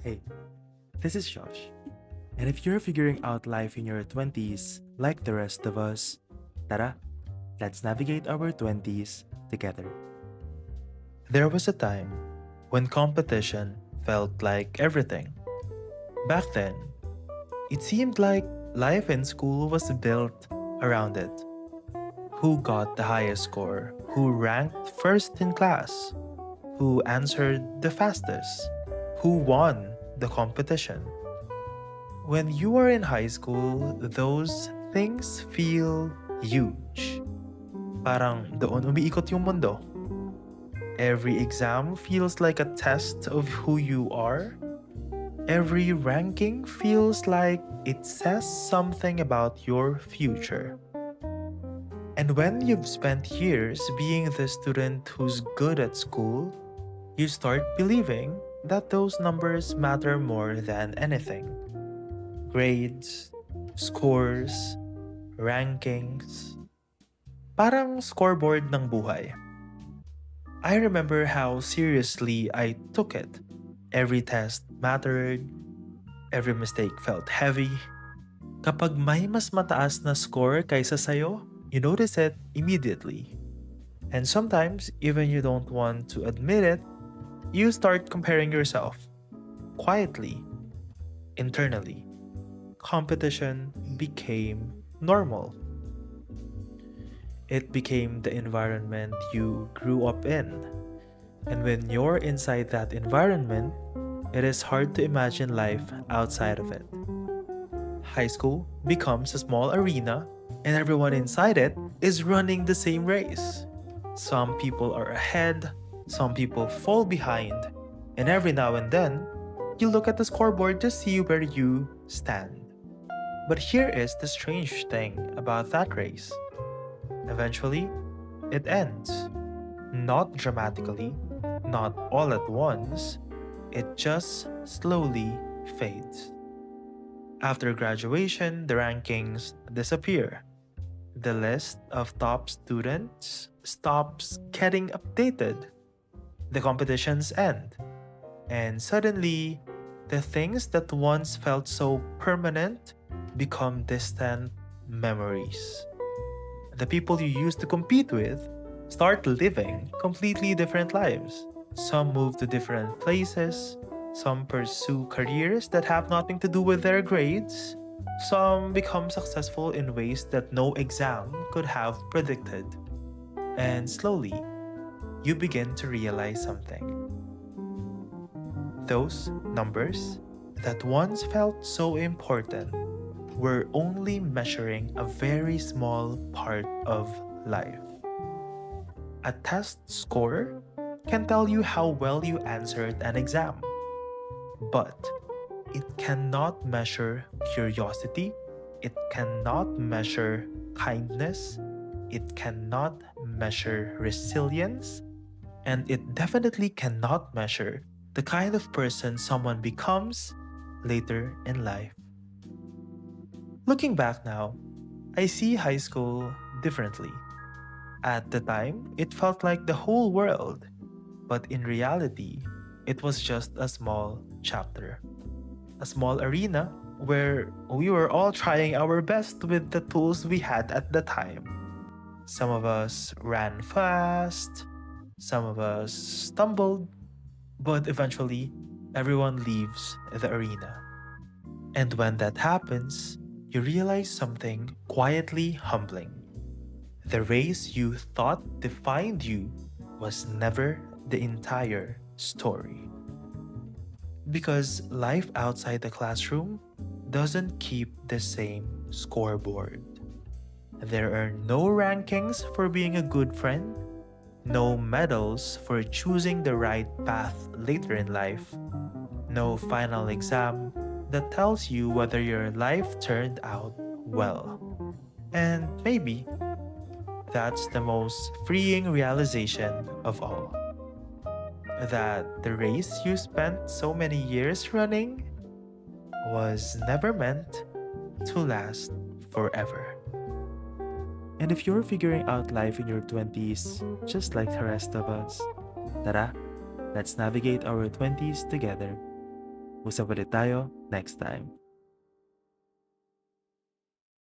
Hey, this is Josh. And if you're figuring out life in your 20s like the rest of us, tara, let's navigate our 20s together. There was a time when competition felt like everything. Back then, it seemed like life in school was built around it. Who got the highest score? Who ranked first in class? Who answered the fastest? Who won the competition? When you are in high school, those things feel huge. Parang doon umiikot yung mundo. Every exam feels like a test of who you are. Every ranking feels like it says something about your future. And when you've spent years being the student who's good at school, you start believing that those numbers matter more than anything. Grades, scores, rankings, parang scoreboard ng buhay. I remember how seriously I took it. Every test mattered, every mistake felt heavy. Kapag may mas mataas na score kaysa sayo, you notice it immediately. And sometimes, even you don't want to admit it, you start comparing yourself. Quietly, internally. Competition became normal. It became the environment you grew up in. And when you're inside that environment, it is hard to imagine life outside of it. High school becomes a small arena, and everyone inside it is running the same race. Some people are ahead, some people fall behind, and every now and then, you look at the scoreboard to see where you stand. But here is the strange thing about that race. Eventually, it ends. Not dramatically, not all at once, it just slowly fades. After graduation, the rankings disappear. The list of top students stops getting updated. The competitions end. And suddenly, the things that once felt so permanent become distant memories. The people you used to compete with start living completely different lives. Some move to different places, some pursue careers that have nothing to do with their grades, some become successful in ways that no exam could have predicted. And slowly, you begin to realize something. Those numbers that once felt so important were only measuring a very small part of life. A test score can tell you how well you answered an exam, but it cannot measure curiosity, it cannot measure kindness, it cannot measure resilience, and it definitely cannot measure the kind of person someone becomes later in life. Looking back now, I see high school differently. At the time, it felt like the whole world, but in reality, it was just a small chapter. A small arena where we were all trying our best with the tools we had at the time. Some of us ran fast, some of us stumbled, but eventually, everyone leaves the arena. And when that happens, you realize something quietly humbling. The race you thought defined you was never the entire story. Because life outside the classroom doesn't keep the same scoreboard. There are no rankings for being a good friend, no medals for choosing the right path later in life, no final exam that tells you whether your life turned out well. And maybe that's the most freeing realization of all. That the race you spent so many years running was never meant to last forever. And if you're figuring out life in your 20s just like the rest of us, tara, let's navigate our 20s together. Usap ulit tayo next time.